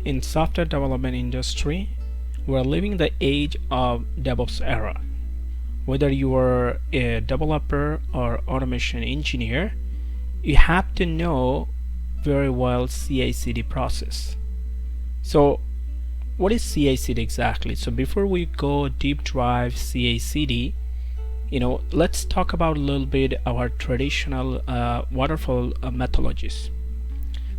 in software development industry, we're living the age of DevOps era. Whether you are a developer or automation engineer, you have to know very well CI/CD process. So what is CI/CD exactly? So before we go deep dive CI/CD, let's talk about a little bit our traditional waterfall methodologies.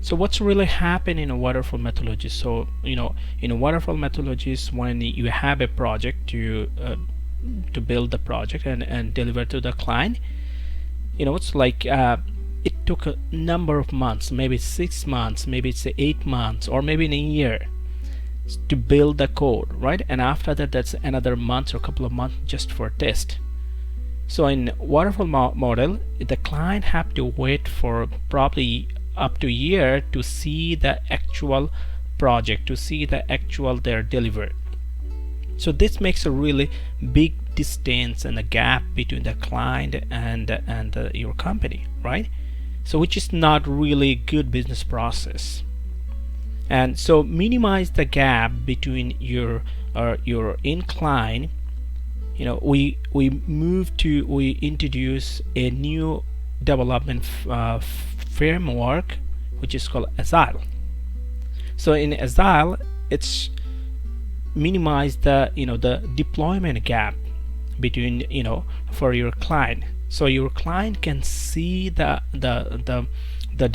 So what's really happened in a waterfall methodology? So in a waterfall methodologies, when you have a project to build the project and deliver to the client, it's like it took a number of months, maybe 6 months, maybe it's 8 months, or maybe in a year to build the code, right? And after that, that's another month or a couple of months just for test. So in waterfall model, the client have to wait for probably up to a year to see the actual project, to see the actual their delivered. So this makes a really big distance and a gap between the client and your company, right? So which is not really good business process. And so minimize the gap between your end client. We introduce a new development framework which is called Agile. So in Agile, it's minimize the the deployment gap between for your client, so your client can see the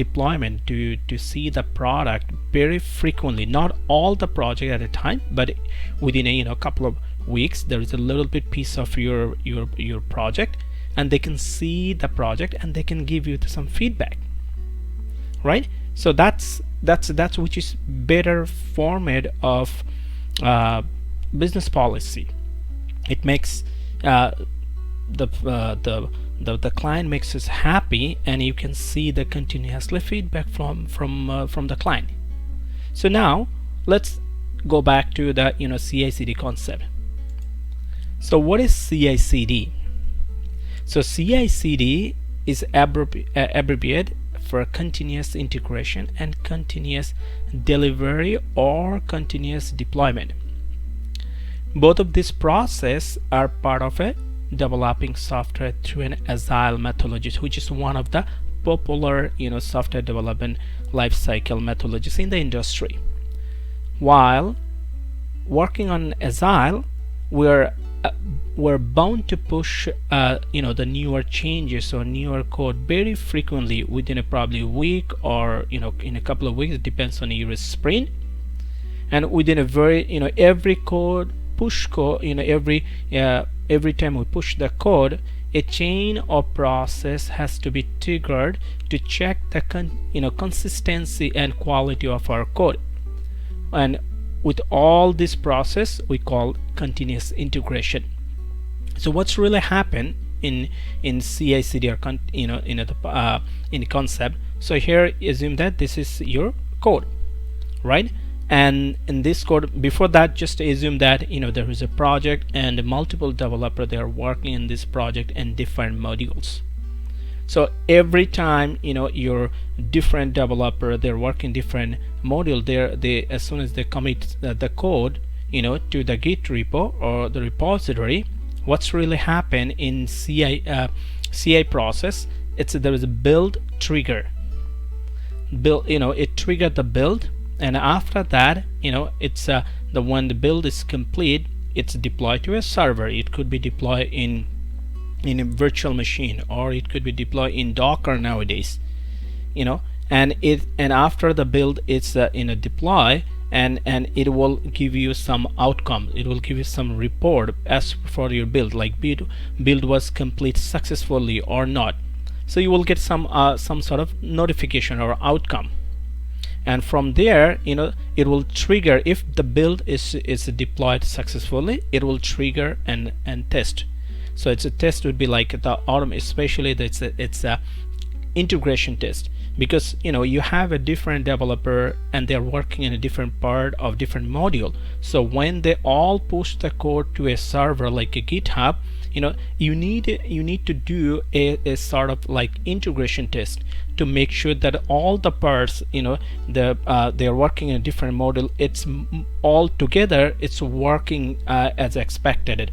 deployment to see the product very frequently, not all the project at a time, but within a couple of weeks there is a little bit piece of your project, and they can see the project and they can give you some feedback, right? So that's which is better format of business policy. It makes the client makes us happy, and you can see the continuously feedback from the client. So now let's go back to the CI/CD concept. So what is CI/CD? So CI/CD is abbreviated for continuous integration and continuous delivery or continuous deployment. Both of these processes are part of a developing software through an Agile methodology, which is one of the popular software development life cycle methodologies in the industry. While working on Agile, we're bound to push the newer changes or newer code very frequently within probably a week, or in a couple of weeks. It depends on your sprint. And within a very every code push code, every time we push the code, a chain or process has to be triggered to check the consistency and quality of our code. And with all this process, we call continuous integration. So what's really happened in CI/CD or in the concept? So here, assume that this is your code, right? And in this code, before that, just assume that there is a project and multiple developers, they are working in this project and different modules. So every time your different developer, they're working different module, they as soon as they commit the code to the Git repo or the repository, what's really happened in CI process, there is a build trigger. It triggered the build, and after that it's when the build is complete, it's deployed to a server. It could be deployed in a virtual machine, or it could be deployed in Docker nowadays, and after the build, it's deploy, and it will give you some outcome. It will give you some report as for your build, like build was complete successfully or not. So you will get some sort of notification or outcome, and from there it will trigger. If the build is deployed successfully, it will trigger and test. So it's a test would be like the especially it's a integration test, because you have a different developer and they're working in a different part of different module. So when they all push the code to a server like a GitHub, you need to do a sort of like integration test to make sure that all the parts, they're working in a different model, it's all together, it's working as expected,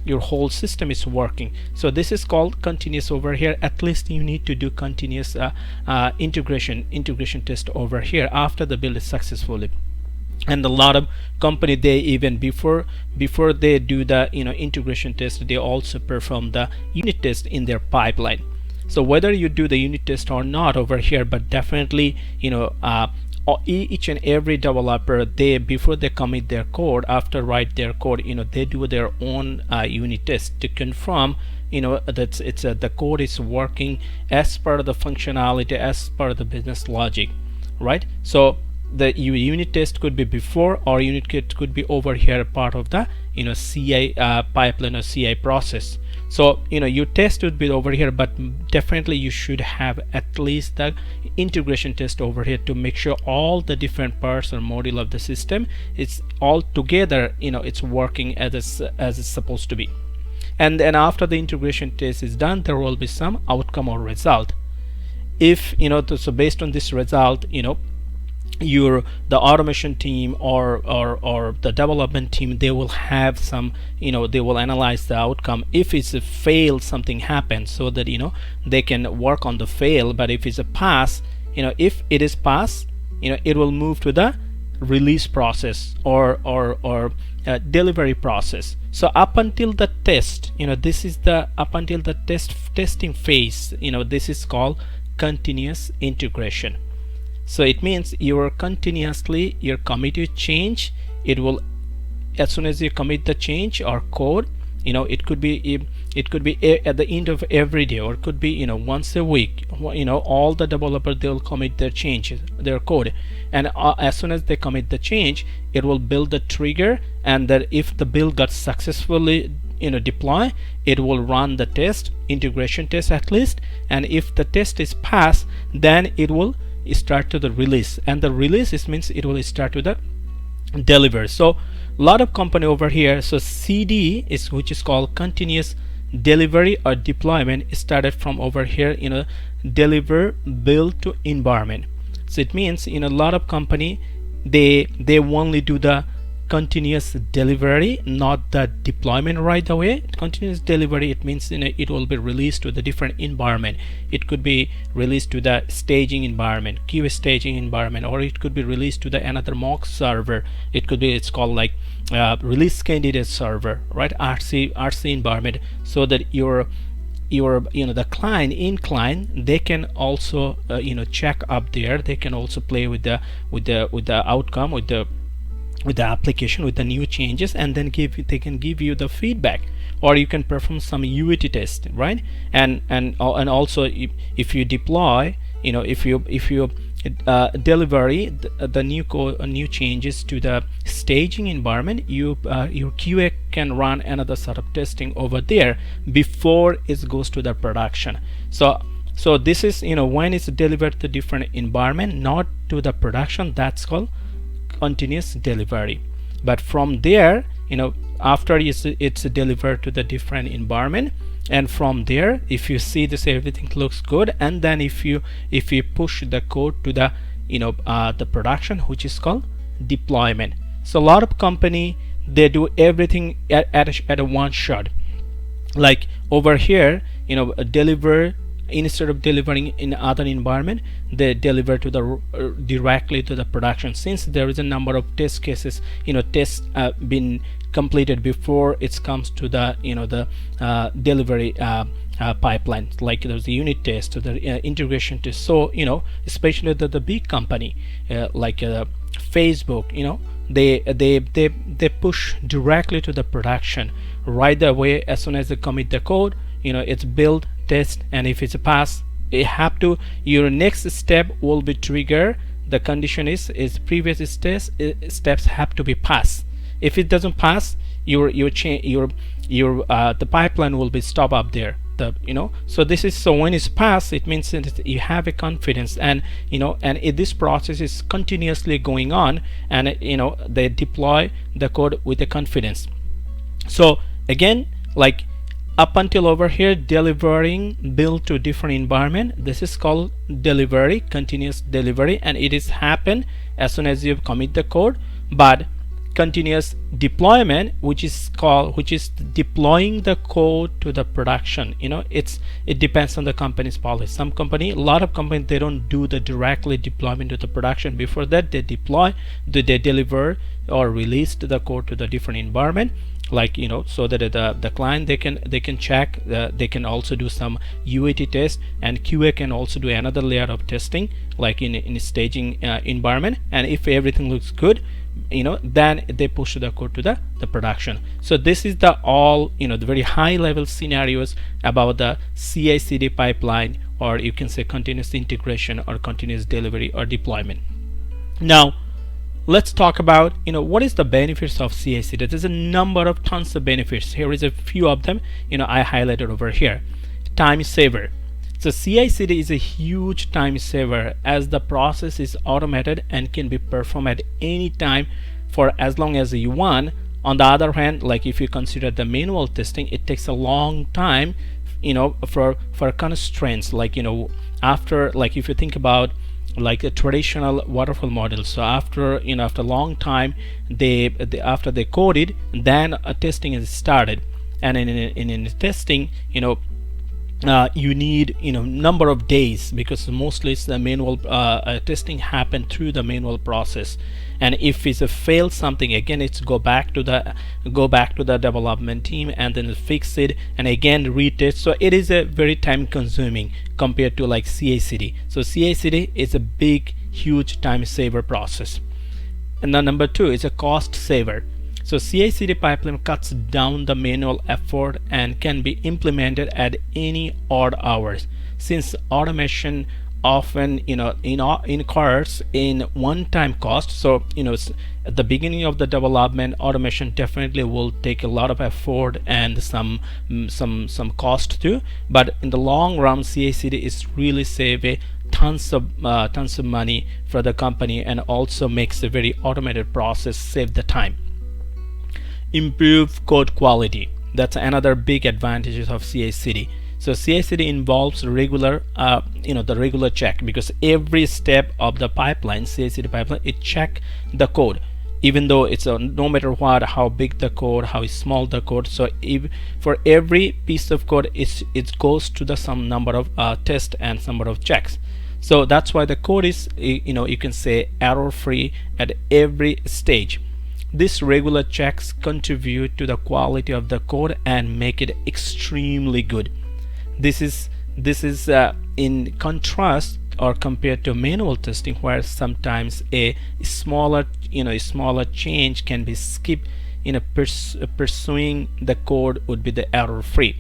your whole system is working. So this is called continuous over here. At least you need to do continuous integration test over here after the build is successfully. And a lot of company, they even before they do the integration test, they also perform the unit test in their pipeline. So whether you do the unit test or not over here, but definitely each and every developer, they before they commit their code, after write their code, they do their own unit test to confirm that the code is working as per the functionality, as per the business logic, right? So the unit test could be before, or unit test could be over here part of the CI pipeline or CI process. So your test would be over here, but definitely you should have at least the integration test over here to make sure all the different parts or module of the system, it's all together, it's working as it's supposed to be. And then after the integration test is done, there will be some outcome or result. If so based on this result, the automation team or the development team, they will have some, they will analyze the outcome. If it's a fail, something happens, so that they can work on the fail. But if it's a pass, if it is pass, it will move to the release process or delivery process. So up until the test, this is the up until the testing phase, this is called continuous integration. So it means you're continuously, your committed change, it will, as soon as you commit the change or code, it could be at the end of every day, or it could be once a week. All the developers, they will commit their changes, their code, and as soon as they commit the change, it will build the trigger, and that if the build got successfully deploy, it will run the test, integration test at least, and if the test is passed, then it will start to the release, and the release means it will start to the deliver. So a lot of company over here, so CD is, which is called continuous delivery or deployment, started from over here, deliver, build to environment. So it means a lot of company, they only do the continuous delivery, not the deployment right away. Continuous delivery, it means it will be released to the different environment. It could be released to the staging environment, QA staging environment, or it could be released to the another mock server. It could be, it's called like release candidate server, right? RC environment, so that your the client, they can also check up there. They can also play with the outcome, with the application, with the new changes, and then they can give you the feedback, or you can perform some UAT test, right? And also if you deploy, if you delivery the new code, new changes to the staging environment, your QA can run another sort of testing over there before it goes to the production. So this is when it's delivered to different environment, not to the production, that's called continuous delivery. But from there, after it's delivered to the different environment, and from there, if you see this, everything looks good, and then if you push the code to the production, which is called deployment. So a lot of company, they do everything at a one shot. Like over here, deliver, instead of delivering in other environment, they deliver to the directly to the production, since there is a number of test cases, tests been completed before it comes to the delivery pipeline. Like there's the unit test, the integration test. So especially the big company like Facebook, they push directly to the production right away. As soon as they commit the code, it's build, test, and if it's a pass, it have to, your next step will be trigger. The condition is previous steps have to be passed. If it doesn't pass, the pipeline will be stop up there. So this is, so when it's passed, it means that you have a confidence, and this process is continuously going on, and they deploy the code with a confidence. So again, like up until over here, delivering build to different environment, this is called delivery, continuous delivery, and it is happen as soon as you commit the code. But continuous deployment, which is deploying the code to the production, it depends on the company's policy. Some company, a lot of companies, they don't do the directly deployment to the production. Before that, they deliver or release the code to the different environment, like so that the client, they can check, they can also do some UAT test, and QA can also do another layer of testing, like in staging environment. And if everything looks good, then they push the code to the production. So this is the all the very high level scenarios about the CI/CD pipeline, or you can say continuous integration or continuous delivery or deployment. Now let's talk about what is the benefits of CI/CD. There's a number of tons of benefits. Here is a few of them I highlighted over here. Time saver. So CI/CD is a huge time saver, as the process is automated and can be performed at any time for as long as you want. On the other hand, like if you consider the manual testing, it takes a long time for constraints, like after, like if you think about like a traditional waterfall model. So after after a long time, after they coded, then testing is started. And in testing, you need number of days, because mostly it's the manual testing happen through the manual process. And if it's a fail something, again it's go back to the development team and then fix it and again retest. So it is a very time consuming compared to like CI/CD. So CI/CD is a big huge time saver process. And then number two is a cost saver. So CI/CD pipeline cuts down the manual effort and can be implemented at any odd hours, since automation often incurs in one-time cost. So at the beginning of the development, automation definitely will take a lot of effort and some cost too. But in the long run, CI/CD is really save tons of money for the company, and also makes a very automated process, save the time. Improve code quality. That's another big advantage of CI/CD. So CI/CD involves regular the regular check, because every step of the pipeline, CI/CD pipeline, it check the code, even though it's no matter what, how big the code, how small the code. So if for every piece of code, it goes to some number of tests and number of checks. So that's why the code is you can say error free at every stage. These regular checks contribute to the quality of the code and make it extremely good. This is in contrast or compared to manual testing, where sometimes a smaller change can be skipped. Pursuing the code would be the error free.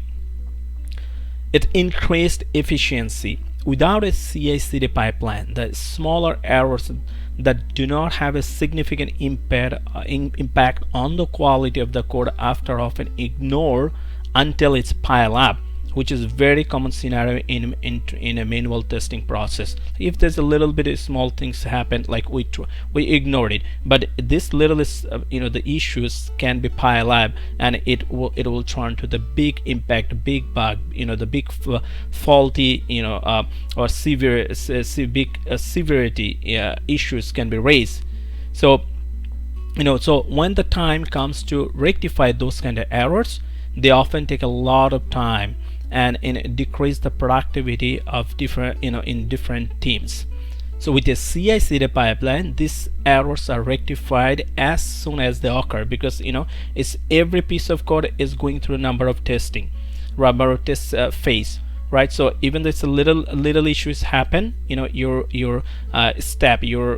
It increased efficiency. Without a CI/CD pipeline, the smaller errors that do not have a significant impact on the quality of the code after often ignored until it's piled up, which is very common scenario in a manual testing process. If there's a little bit of small things happen, like we ignored it, but this little is the issues can be piled up, and it will turn to the big impact, big bug, the big faulty or severe big severity issues can be raised. So so when the time comes to rectify those kind of errors, they often take a lot of time and decrease the productivity of different in different teams. So with a CI/CD pipeline, these errors are rectified as soon as they occur, because it's every piece of code is going through a number of test phase, right? So even though it's a little issues happen, your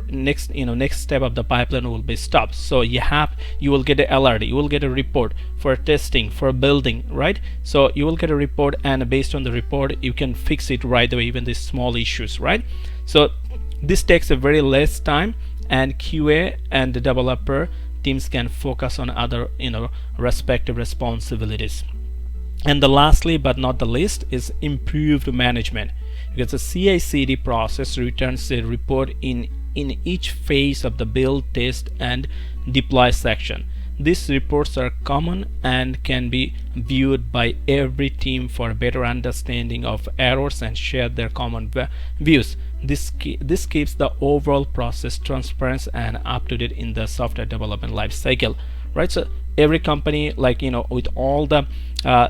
next step of the pipeline will be stopped. So you will get an alert, you will get a report for testing, for building, right? So you will get a report, and based on the report, you can fix it right away, even these small issues, right? So this takes a very less time, and QA and the developer teams can focus on other respective responsibilities. And the lastly but not the least is improved management, because the CI/CD process returns a report in each phase of the build, test and deploy section. these reports are common and can be viewed by every team for a better understanding of errors and share their common views. This keeps the overall process transparent and up to date in the software development life cycle, right? So every company, like, you know, with all the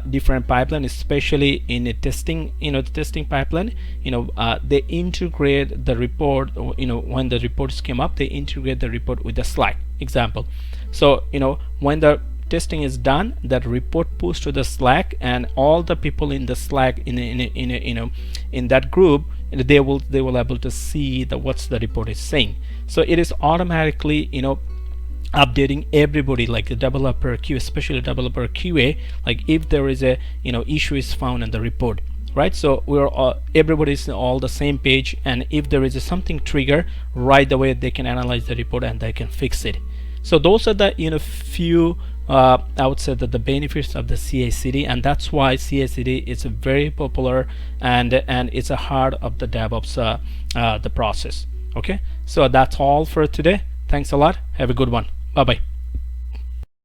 different pipeline, especially in a testing, you know, the testing pipeline, you know, they integrate the report, you know, when the reports came up, they integrate the report with the Slack example. So, you know, when the testing is done, that report pushed to the Slack, and all the people in the Slack in that group, they will able to see the what's the report is saying. So it is automatically, you know, updating everybody, like the developer QA, especially developer QA, like if there is a, you know, issue is found in the report, right? So we're everybody's all the same page, and if there is something trigger, right away they can analyze the report and they can fix it. So those are the, you know, few I would say that the benefits of the CI/CD, and that's why CI/CD is very popular, and it's a heart of the DevOps the process. Okay, so that's all for today. Thanks a lot. Have a good one. Bye bye.